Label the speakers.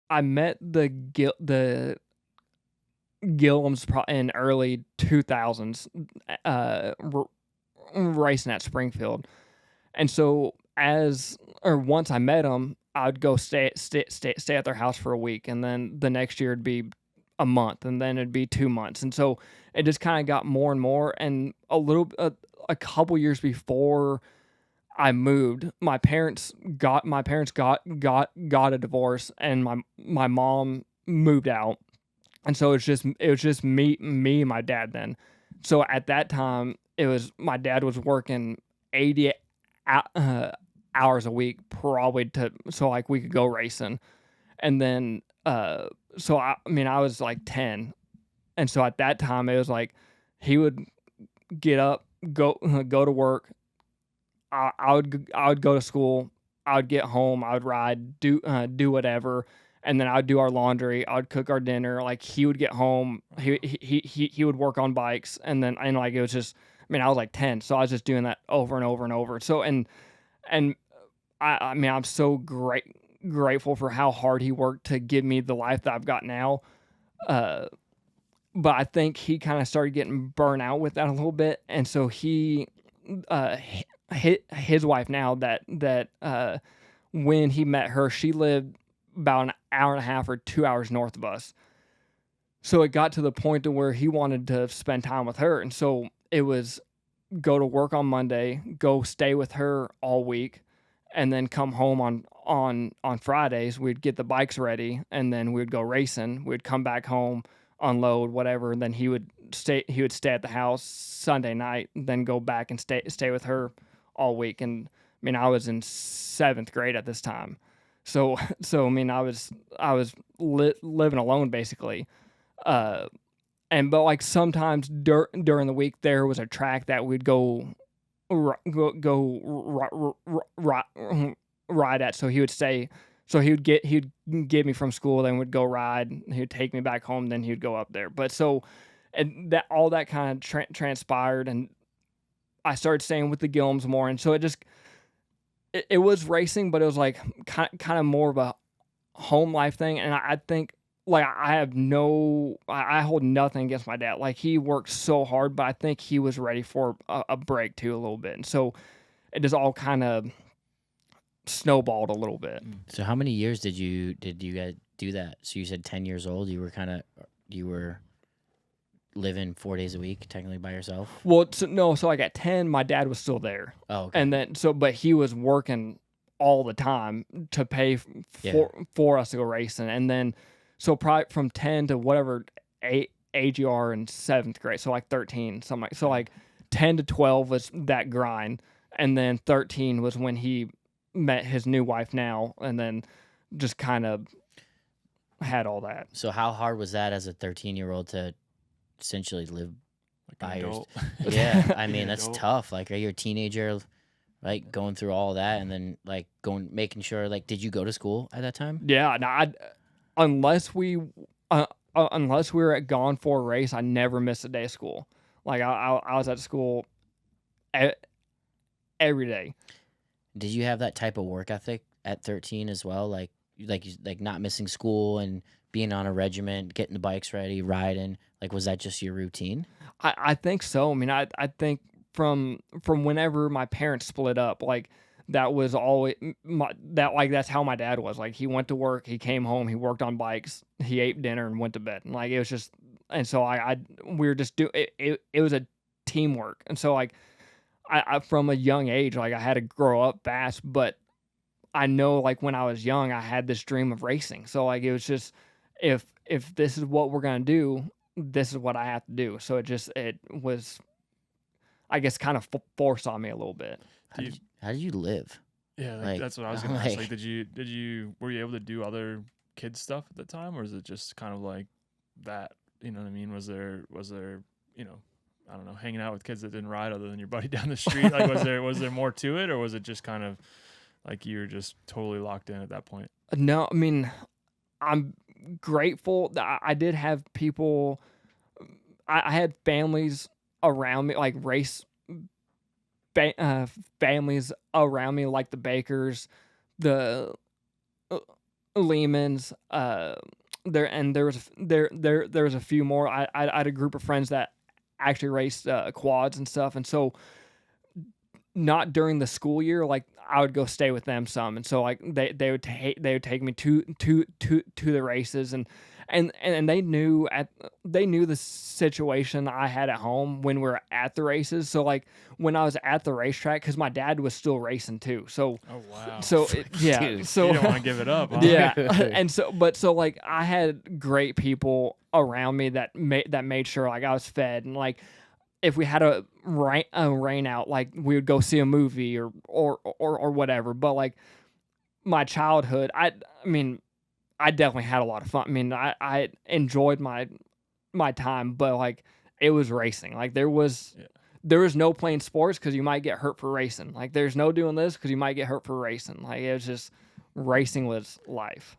Speaker 1: I met the Gillims in early 2000s, racing at Springfield. And so once I met them, I'd go stay at their house for a week, and then the next year it'd be a month, and then it'd be 2 months, and so it just kind of got more and more. And a couple years before I moved, my parents got a divorce, and my mom moved out, and so it was just me and my dad then. So at that time, it was my dad was working 80 hours a week, probably so like we could go racing. And then so I was like 10, and so at that time it was like he would get up, go to work. I would go to school. I would get home. I would ride, do whatever, and then I would do our laundry. I would cook our dinner. Like he would get home. He would work on bikes, and like it was just. I was like 10, so I was just doing that over and over and over. So and I'm so grateful for how hard he worked to give me the life that I've got now. Uh, but I think he kind of started getting burnt out with that a little bit, and so uh, his wife now that when he met her, she lived about an hour and a half or 2 hours north of us. So it got to the point to where he wanted to spend time with her, and so it was go to work on Monday, go stay with her all week, and then come home on Fridays. We'd get the bikes ready, and then we'd go racing. We'd come back home, unload whatever, and then he would stay at the house Sunday night, then go back and stay with her all week. And I was in 7th grade at this time, so I was living alone basically. But like sometimes during the week there was a track that we'd go ride at. So he would stay. So he'd get me from school, then we'd go ride. He'd take me back home, then he'd go up there. But so, and that all that kind of transpired, and I started staying with the Gillims more, and so it was racing, but it was like kind of more of a home life thing. And I think like I hold nothing against my dad. Like he worked so hard, but I think he was ready for a break too a little bit, and so it just all kind of snowballed a little bit.
Speaker 2: So how many years did you guys do that? So you said 10 years old. You were living 4 days a week, technically by yourself.
Speaker 1: Well, no. So like at 10, my dad was still there.
Speaker 2: Oh, okay.
Speaker 1: And then but he was working all the time to pay for us to go racing, and then so probably from 10 to whatever age you are in 7th grade, so like 13, something like so like 10 to 12 was that grind, and then 13 was when he met his new wife now, and then just kind of had all that.
Speaker 2: So how hard was that as a 13-year-old to essentially live
Speaker 3: like
Speaker 2: by yourself?
Speaker 3: adult.
Speaker 2: Yeah, I mean that's
Speaker 3: Adult.
Speaker 2: tough. Like, are you a teenager, like going through all that, and then like making sure, like, did you go to school at that time?
Speaker 1: Yeah, no, unless we were gone for a race, I never missed a day of school. Like I was at school every day.
Speaker 2: Did you have that type of work ethic at 13 as well? Like not missing school and being on a regiment, getting the bikes ready, riding. Like, was that just your routine?
Speaker 1: I think so. I think from whenever my parents split up, like that was always that's how my dad was. Like he went to work, he came home, he worked on bikes, he ate dinner and went to bed. And like it was just, and so we were just it was a teamwork. And so like I from a young age, like I had to grow up fast, but I know like when I was young, I had this dream of racing. So like it was just if this is what we're gonna do, this is what I have to do. So it was, I guess, kind of forced on me a little bit.
Speaker 2: How did you live?
Speaker 3: Yeah,
Speaker 2: Like,
Speaker 3: that's what I was gonna ask.
Speaker 2: like-
Speaker 3: Like, were you able to do other kids stuff at the time, or is it just kind of like that? You know what I mean? Was there I don't know, hanging out with kids that didn't ride other than your buddy down the street? Like, was there more to it, or was it just kind of like you were just totally locked in at that point?
Speaker 1: No, I'm grateful that I did have people. I had families around me, like race families around me, like the Bakers, the Lehman's, there was a few more. I had a group of friends that actually raced quads and stuff, and so not during the school year, like I would go stay with them some, and so like they would take me to the races, and they knew the situation I had at home when we were at the races. So like when I was at the racetrack, because my dad was still racing too. So
Speaker 3: Oh wow.
Speaker 1: yeah,
Speaker 2: Dude.
Speaker 1: so
Speaker 3: You don't want to give it up, huh?
Speaker 1: yeah, and so like I had great people around me that made sure like I was fed, and like if we had a rain out, like we would go see a movie or whatever. But like my childhood, I mean, I definitely had a lot of fun. I mean, I enjoyed my time, but like it was racing. Like there was no playing sports because you might get hurt for racing. Like there's no doing this because you might get hurt for racing. Like it was just racing was life.